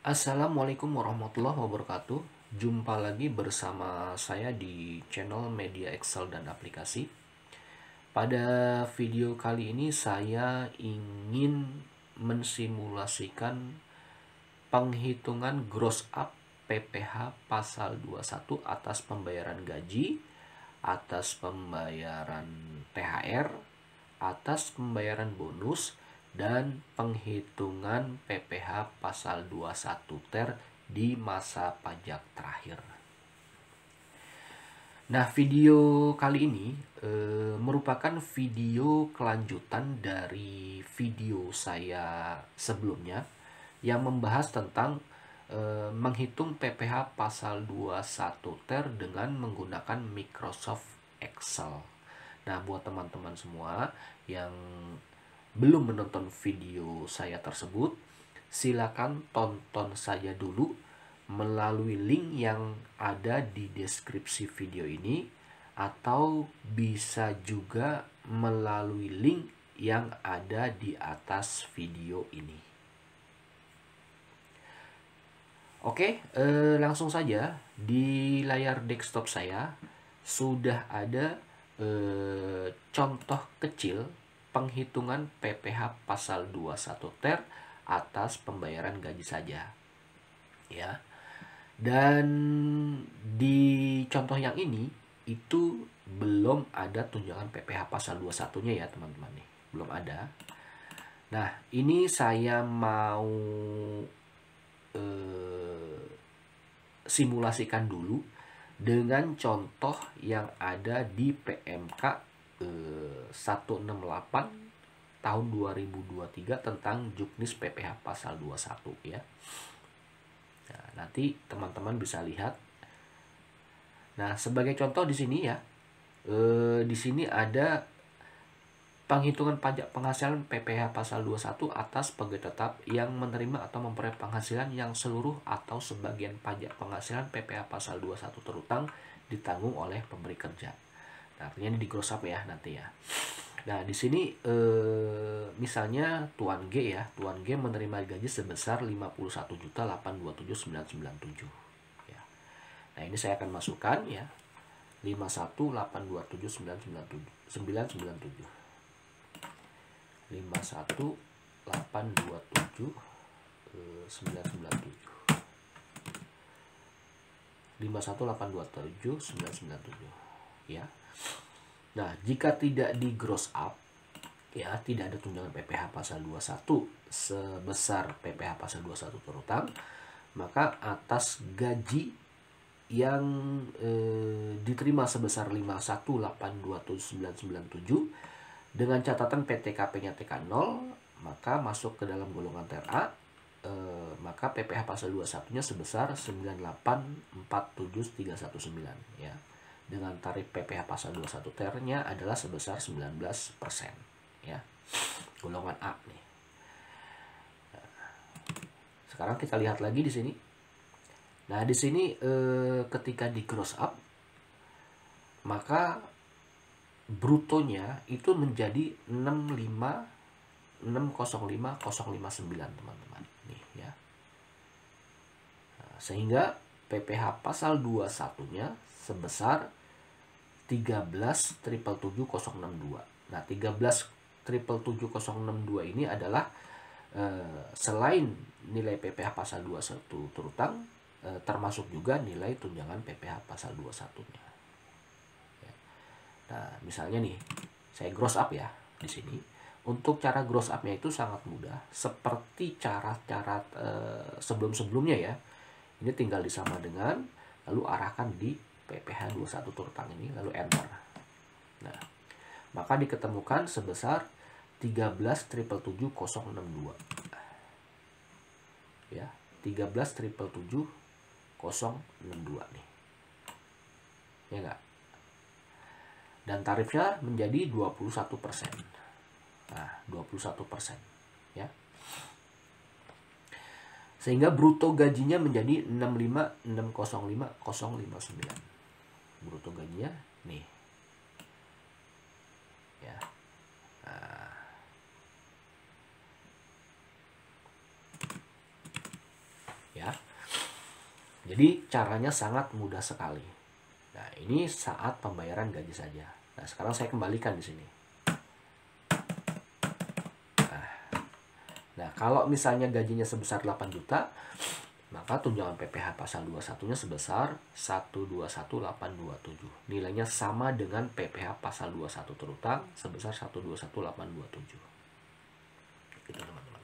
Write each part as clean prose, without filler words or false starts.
Assalamualaikum warahmatullahi wabarakatuh. Jumpa lagi bersama saya di channel Media Excel dan Aplikasi. Pada video kali ini saya ingin mensimulasikan penghitungan gross up PPh pasal 21 atas pembayaran gaji, atas pembayaran THR, atas pembayaran bonus, dan penghitungan PPh pasal 21 ter di masa pajak terakhir. Nah, video kali ini merupakan video kelanjutan dari video saya sebelumnya yang membahas tentang menghitung PPh pasal 21 ter dengan menggunakan Microsoft Excel. Nah, buat teman-teman semua yang belum menonton video saya tersebut, silakan tonton saja dulu melalui link yang ada di deskripsi video ini, atau bisa juga melalui link yang ada di atas video ini. Oke, langsung saja di layar desktop saya sudah ada contoh kecil penghitungan PPh pasal 21 ter atas pembayaran gaji saja. Ya. Dan di contoh yang ini itu belum ada tunjangan PPh pasal 21-nya ya, teman-teman nih. Belum ada. Nah, ini saya mau simulasikan dulu dengan contoh yang ada di PMK 168 tahun 2023 tentang Juknis PPh pasal 21 ya. Nah, nanti teman-teman bisa lihat. Nah, sebagai contoh di sini ya, di sini ada penghitungan pajak penghasilan PPh pasal 21 atas pegawai tetap yang menerima atau memperoleh penghasilan yang seluruh atau sebagian pajak penghasilan PPh pasal 21 terutang ditanggung oleh pemberi kerja. Nah, artinya ini di gross up ya nanti ya. Nah, di sini misalnya Tuan G ya, Tuan G menerima gaji sebesar 51.827.997 ya. Nah, ini saya akan masukkan ya. 51.827.997 51.827.997 ya. Nah, jika tidak di gross up ya, tidak ada tunjangan PPh pasal 21 sebesar PPh pasal 21 terutang, maka atas gaji yang diterima sebesar 51.827.997 dengan catatan PTKP-nya TK0, maka masuk ke dalam golongan TRA, maka PPh pasal 21-nya sebesar 98.47319 ya. Dengan tarif PPh pasal 21 ter-nya adalah sebesar 19% ya. Golongan A nih. Sekarang kita lihat lagi di sini. Nah, di sini ketika di gross up, maka brutonya itu menjadi 605.059 teman-teman nih ya. Nah, sehingga PPh pasal 21-nya sebesar 13.77062. Nah, 13.77062 ini adalah selain nilai PPh pasal 21 terutang, termasuk juga nilai tunjangan PPh pasal 21-nya. Ya. Nah, misalnya nih, saya gross up ya di sini. Untuk cara gross up-nya itu sangat mudah, seperti cara-cara sebelum-sebelumnya ya. Ini tinggal disama dengan, lalu arahkan di PPh 21 terutang ini, lalu enter. Nah, maka diketemukan sebesar 13.77062 ya, 13.77062 nih ya enggak. Dan tarifnya menjadi 21%. Nah, 21% ya. Sehingga bruto gajinya menjadi 65.605.059. Bruto gajinya nih ya. Nah, ya. Jadi caranya sangat mudah sekali. Nah, ini saat pembayaran gaji saja. Nah, sekarang saya kembalikan di sini. Nah, kalau misalnya gajinya sebesar 8 juta, maka tunjangan PPh pasal 21-nya sebesar 121.827. Nilainya sama dengan PPh pasal 21 terutang sebesar 121.827. Gitu, teman-teman.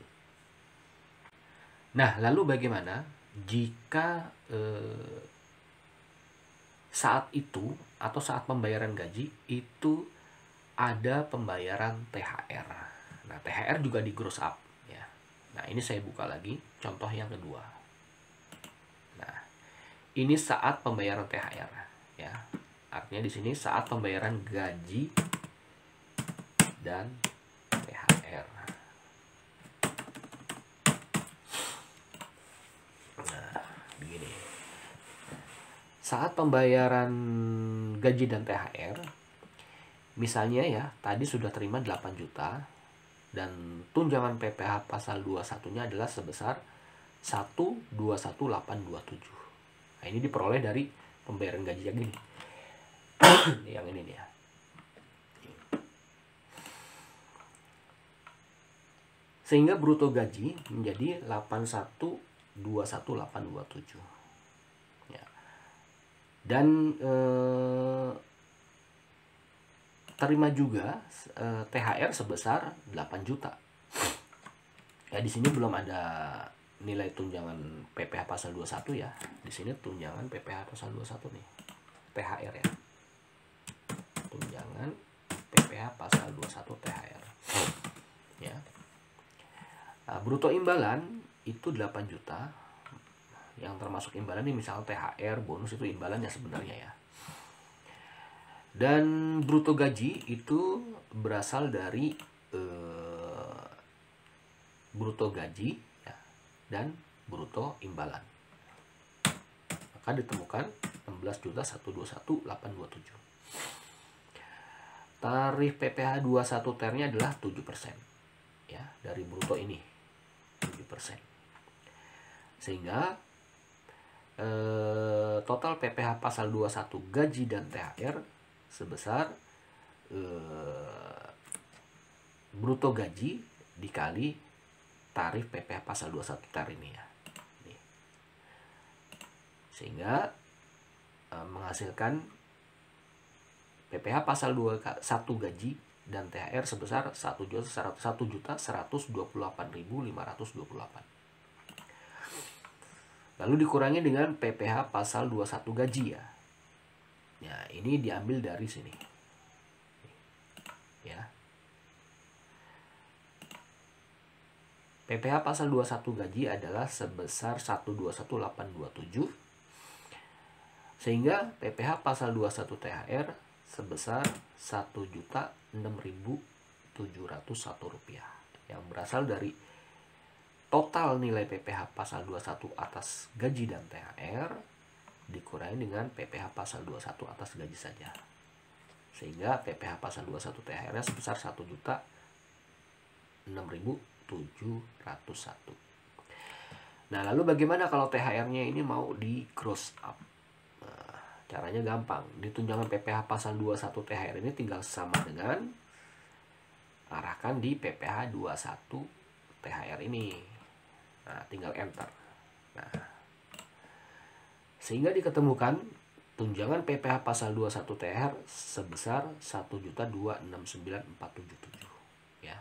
Nah, lalu bagaimana jika saat itu atau saat pembayaran gaji itu ada pembayaran THR. Nah, THR juga di gross up ya. Nah, ini saya buka lagi contoh yang kedua. Nah, ini saat pembayaran THR ya. Artinya di sini saat pembayaran gaji dan THR. Nah, begini. Saat pembayaran gaji dan THR, misalnya ya, tadi sudah terima 8 juta dan tunjangan PPh pasal 21-nya adalah sebesar 121.827. Nah, ini diperoleh dari pembayaran gaji yang ini. Yang ini nih ya. Sehingga bruto gaji menjadi 81.21.827. Ya. Dan terima juga THR sebesar 8 juta. Ya, di sini belum ada nilai tunjangan PPh pasal 21 ya. Di sini tunjangan PPh pasal 21 nih. THR ya. Tunjangan PPh pasal 21 THR. Ya. Nah, bruto imbalan itu 8 juta. Yang termasuk imbalan ini misalnya THR, bonus itu imbalannya sebenarnya ya. Dan bruto gaji itu berasal dari bruto gaji ya, dan bruto imbalan. Maka ditemukan 16.121.827. Tarif PPh 21 THR-nya adalah 7% ya, dari bruto ini 7%. Sehingga total PPh pasal 21 gaji dan THR sebesar bruto gaji dikali tarif PPh pasal 21 THR ini ya. Sehingga menghasilkan PPh pasal 21 gaji dan THR sebesar 1.128.528. Lalu dikurangi dengan PPh pasal 21 gaji ya. Ya, ini diambil dari sini. Ya. PPh pasal 21 gaji adalah sebesar 121.827. Sehingga PPh pasal 21 THR sebesar 1.006.701 rupiah. Yang berasal dari total nilai PPh pasal 21 atas gaji dan THR dikurangi dengan PPh pasal 21 atas gaji saja. Sehingga PPh pasal 21 THR-nya sebesar 1.006.701. Nah, lalu bagaimana kalau THR-nya ini mau di gross up? Nah, caranya gampang. Di tunjangan PPh pasal 21 THR ini tinggal sama dengan arahkan di PPh 21 THR ini. Nah, tinggal enter. Nah, sehingga diketemukan tunjangan PPh pasal 21 THR sebesar 1.269.477 ya.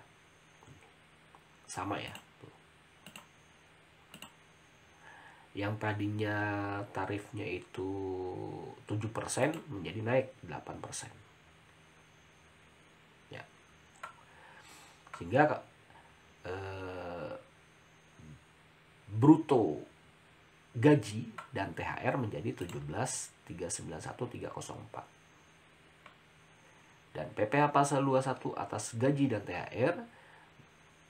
Sama ya. Yang tadinya tarifnya itu 7% menjadi naik 8%. Ya. Sehingga bruto gaji dan THR menjadi 17.391.304. Dan PPh pasal 21 atas gaji dan THR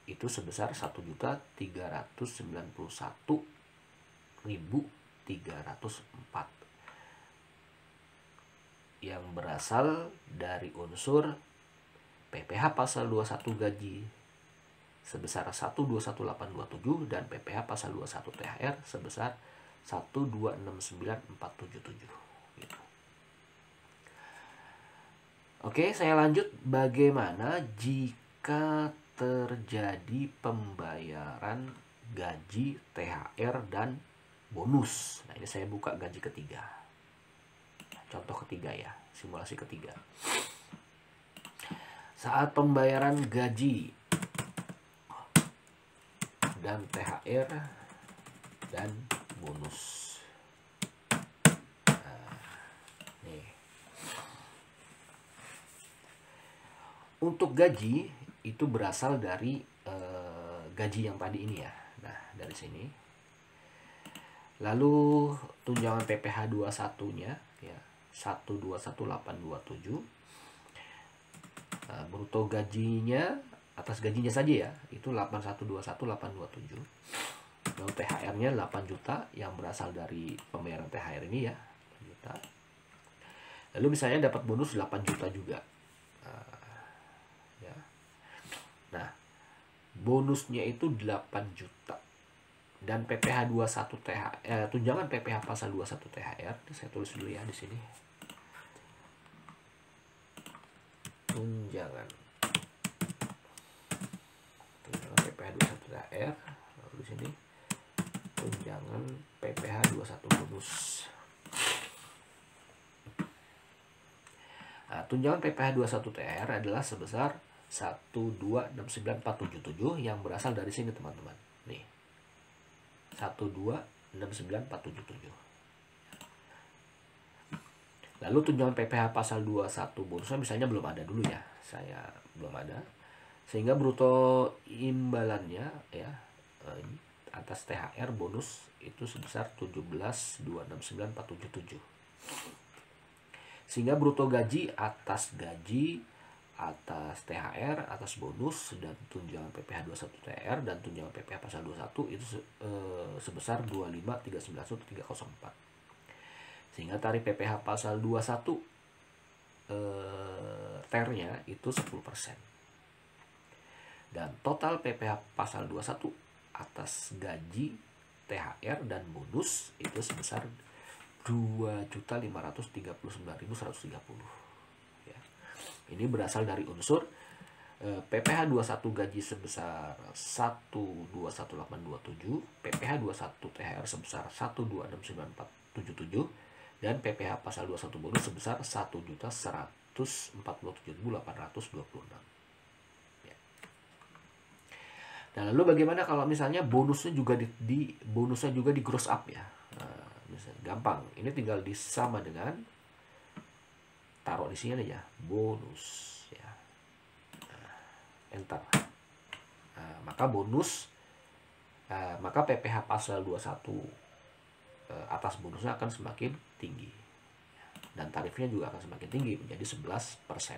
itu sebesar 1.391.304 yang berasal dari unsur PPh pasal 21 gaji sebesar 121.827 dan PPh pasal 21 THR sebesar 1269477 gitu. Oke, saya lanjut. Bagaimana jika terjadi pembayaran gaji, THR, dan bonus? Nah, ini saya buka gaji ketiga. Contoh ketiga ya, simulasi ketiga. Saat pembayaran gaji dan THR dan bonus. Nah, nih. Untuk gaji itu berasal dari gaji yang tadi ini ya. Nah, dari sini. Lalu tunjangan PPh 21-nya ya 121.827. Nah, bruto gajinya atas gajinya saja ya, itu 8121827. Lalu THR-nya 8 juta yang berasal dari pembayaran THR ini ya, 8 juta. Lalu misalnya dapat bonus 8 juta juga. Ya. Nah, bonusnya itu 8 juta. Dan PPh 21 THR, tunjangan PPh pasal 21 THR, saya tulis dulu ya di sini. Tunjangan PPh 21 THR, lalu di sini tunjangan PPh 21 bonus. Nah, tunjangan PPh 21 THR adalah sebesar 1269477 yang berasal dari sini teman-teman. Nih. 1269477. Lalu tunjangan PPh pasal 21 bonusnya misalnya belum ada dulu ya. Saya belum ada. Sehingga bruto imbalannya ya atas THR bonus itu sebesar 17.269.477. Sehingga bruto gaji, atas THR, atas bonus dan tunjangan PPh 21 THR dan tunjangan PPh pasal 21 itu sebesar 25.391.304. Sehingga tarif PPh pasal 21 THR-nya itu 10%. Dan total PPh pasal 21 atas gaji, THR dan bonus itu sebesar 2.539.130. Ya. Ini berasal dari unsur PPh 21 gaji sebesar 121.827, PPh 21 THR sebesar 1269477 dan PPh pasal 21 bonus sebesar 1.147.826. Ya. Nah, lalu bagaimana kalau misalnya bonusnya juga bonusnya juga di gross up ya? Nah, misalnya gampang, ini tinggal disama dengan taruh di sini aja bonus ya. Nah, enter. Nah, maka bonus maka PPh pasal 21 atas bonusnya akan semakin tinggi dan tarifnya juga akan semakin tinggi menjadi 11%.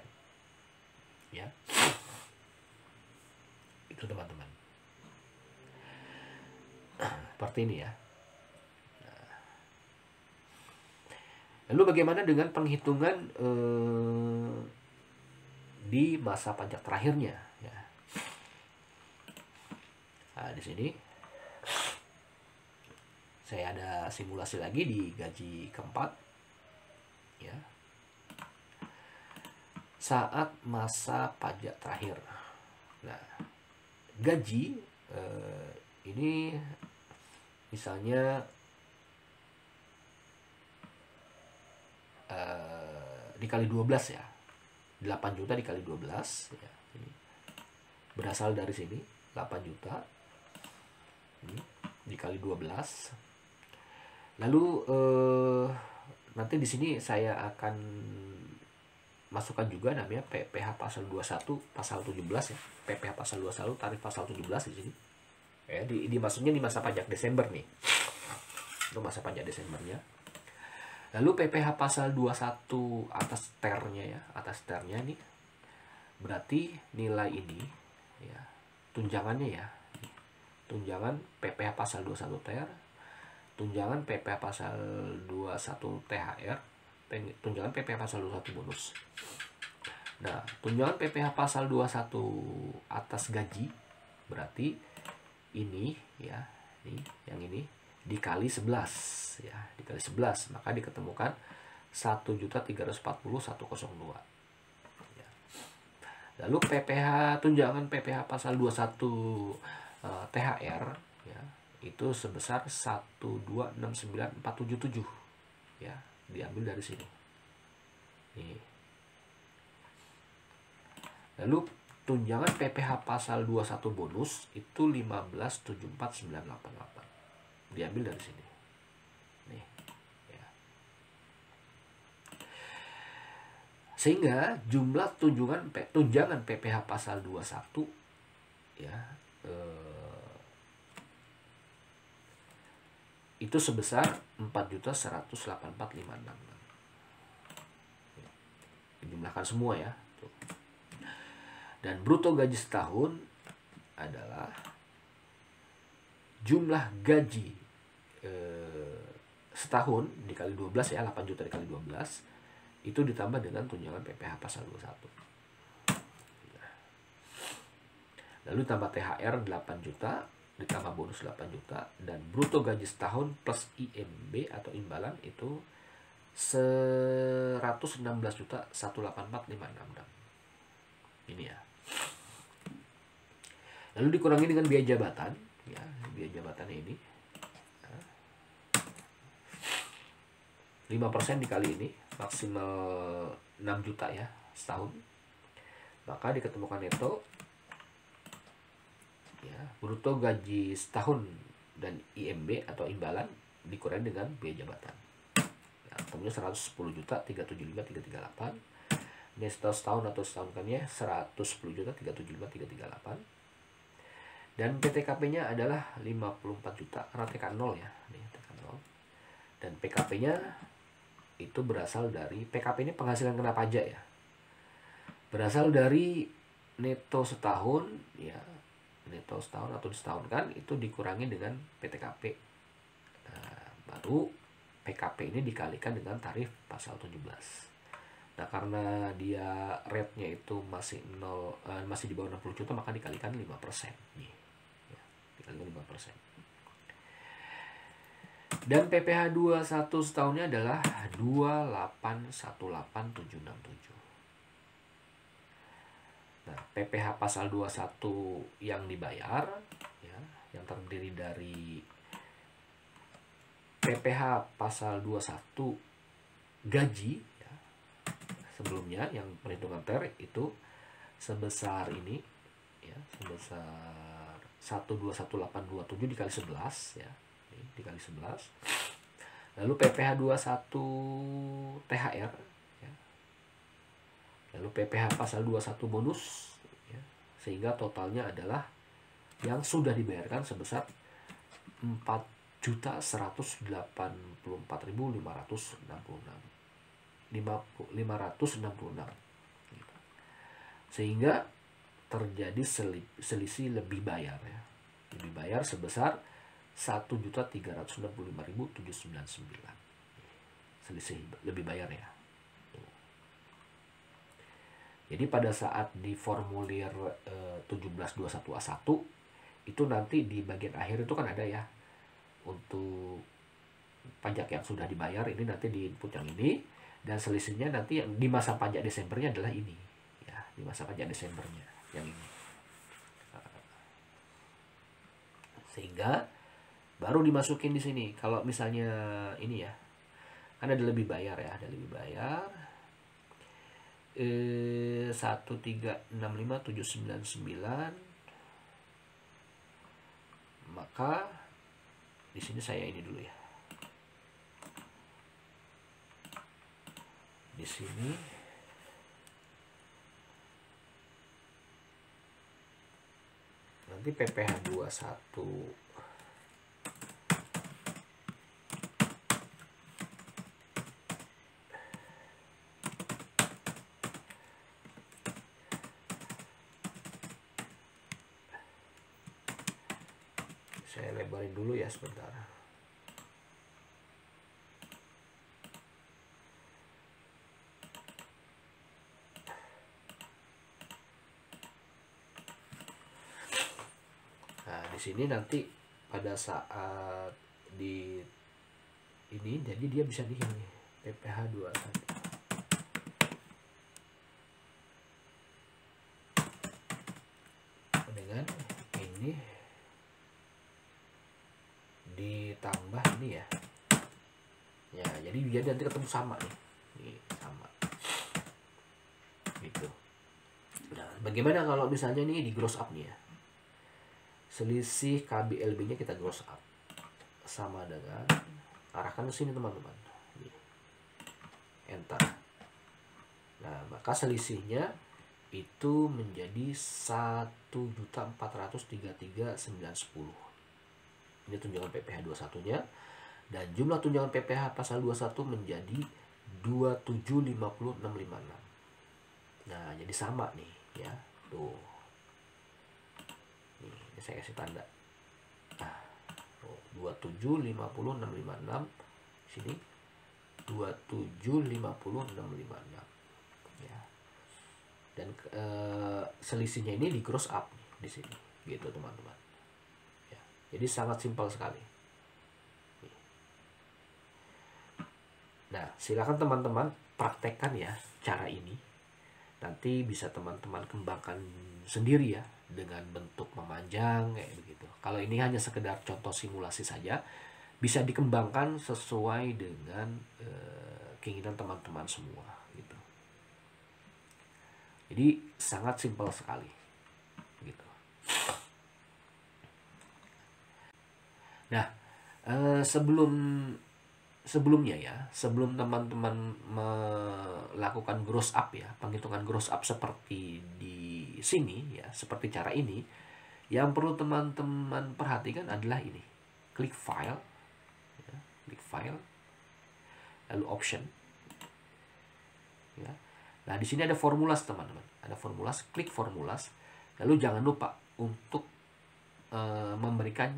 Ya. Itu teman-teman. Seperti ini ya. Lalu bagaimana dengan penghitungan di masa pajak terakhirnya? Ya. Nah, di sini saya ada simulasi lagi di gaji keempat. Ya. Saat masa pajak terakhir. Nah, gaji ini misalnya dikali 12 ya, 8 juta dikali 12 ya. Ini berasal dari sini 8 juta ini dikali 12. Lalu nanti di sini saya akan masukkan juga namanya PPh pasal 21 pasal 17 ya. PPh pasal 21 tarif pasal 17 di sini. Ya, maksudnya di masa pajak Desember nih. Itu masa pajak Desembernya. Lalu PPh pasal 21 atas THR-nya ya, atas THR-nya nih. Berarti nilai ini ya, tunjangannya ya. Tunjangan PPh pasal 21 THR, tunjangan PPh pasal 21 THR, tunjangan PPh pasal 21 bonus. Nah, tunjangan PPh pasal 21 atas gaji Berarti ini ya, yang ini dikali 11 ya, dikali 11 maka diketemukan 1.340.102 ya. Lalu PPh tunjangan PPh pasal 21 THR ya, itu sebesar 1269477 ya, diambil dari sini. Nih. Lalu tunjangan PPh pasal 21 bonus itu 1574988. Diambil dari sini. Nih, ya. Sehingga jumlah tunjangan PPh pasal 21 ya, itu sebesar 4.184.566. Dijumlahkan semua ya. Tuh. Dan bruto gaji setahun adalah jumlah gaji setahun dikali 12 ya, 8 juta dikali 12 itu ditambah dengan tunjangan PPh pasal 21. Lalu tambah THR 8 juta ditambah bonus 8 juta, dan bruto gaji setahun plus IMB atau imbalan itu 116.184.566. Ini ya. Lalu dikurangi dengan biaya jabatan ya, biaya jabatannya ini 5% dikali ini maksimal 6 juta ya setahun, maka diketemukan neto ya, bruto gaji setahun dan IMB atau imbalan dikurangi dengan biaya jabatan ya, ketemunya 110.375.338. Neto setahun atau setahunkannya 110.375.338. Dan PTKP-nya adalah 54 juta karena TK 0 ya, nih TK 0. Dan PKP-nya itu berasal dari, PKP ini penghasilan kena pajak ya, berasal dari neto setahun ya, neto setahun atau disetahunkan itu dikurangi dengan PTKP. Nah, baru PKP ini dikalikan dengan tarif pasal 17. Nah, karena dia rate-nya itu masih masih di bawah 60 juta, maka dikalikan 5% nih. Ya, dikalikan 5%. Dan PPh 21 setahunnya adalah 2818767. Nah, PPh pasal 21 yang dibayar ya, yang terdiri dari PPh pasal 21 gaji ya, sebelumnya yang perhitungan TER itu sebesar ini ya, sebesar 121827 dikali 11 ya, dikali 11. Lalu PPh 21 THR ya. Lalu PPh pasal 21 bonus ya, sehingga totalnya adalah yang sudah dibayarkan sebesar 4.184.566. Gitu. Sehingga terjadi selisih lebih bayar ya. Lebih bayar sebesar 1.365.799. Selisih lebih bayar ya. Jadi pada saat di formulir 1721A1 itu nanti di bagian akhir itu kan ada ya, untuk pajak yang sudah dibayar ini nanti di input yang ini, dan selisihnya nanti yang di masa pajak Desembernya adalah ini ya, di masa pajak Desembernya yang ini. Sehingga baru dimasukin di sini. Kalau misalnya ini ya, kan ada lebih bayar ya, ada lebih bayar 1365799, maka di sini saya ini dulu ya, di sini nanti PPh 21 saya lebarin dulu ya sebentar. sini nanti pada saat di ini, jadi dia bisa di ini PPH 21 dengan ini ditambah ini ya. Ya, jadi dia nanti ketemu sama nih. Nih, sama. Gitu. Nah, bagaimana kalau misalnya nih di gross up nih ya. Selisih KBLB-nya kita gross up. Sama dengan, arahkan ke sini teman-teman. Enter. Nah, maka selisihnya itu menjadi 1.433.910. Ini tunjangan PPH 21-nya. Dan jumlah tunjangan PPH pasal 21 menjadi 275656. Nah, jadi sama nih ya. Tuh. Nih, ini saya kasih tanda. Nah, 275656 sini 275656 ya. Dan selisihnya ini di cross up nih, di sini gitu teman-teman ya. Jadi sangat simpel sekali. Nah, silakan teman-teman praktekkan ya cara ini. Nanti bisa teman-teman kembangkan sendiri ya dengan bentuk memanjang kayak begitu. Kalau ini hanya sekedar contoh simulasi saja, bisa dikembangkan sesuai dengan keinginan teman-teman semua gitu. Jadi sangat simpel sekali gitu. Nah, sebelumnya ya, sebelum teman-teman melakukan gross up ya, penghitungan gross up seperti di sini ya, seperti cara ini, yang perlu teman-teman perhatikan adalah ini. Klik file ya, klik file lalu option ya. Nah, di sini ada formulas teman-teman, ada formulas, klik formulas, lalu jangan lupa untuk memberikan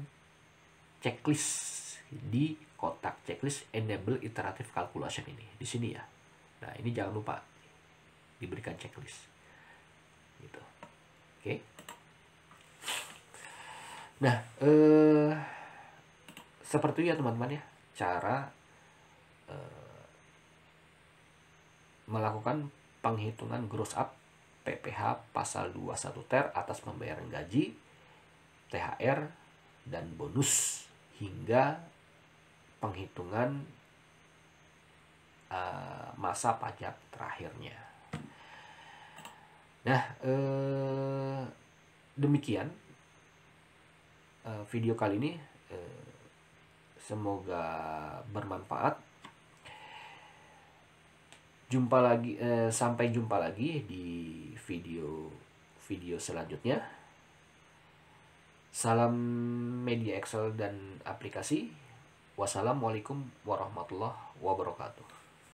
checklist di kotak checklist enable iterative calculation ini di sini ya. Nah, ini jangan lupa diberikan checklist gitu. Oke. Nah, seperti itu ya teman-teman ya, cara melakukan penghitungan gross up PPH pasal 21 ter atas pembayaran gaji, THR, dan bonus hingga penghitungan masa pajak terakhirnya. Nah, demikian video kali ini. Semoga bermanfaat. Sampai jumpa lagi di video selanjutnya. Salam media Excel dan aplikasi. Wassalamualaikum warahmatullahi wabarakatuh.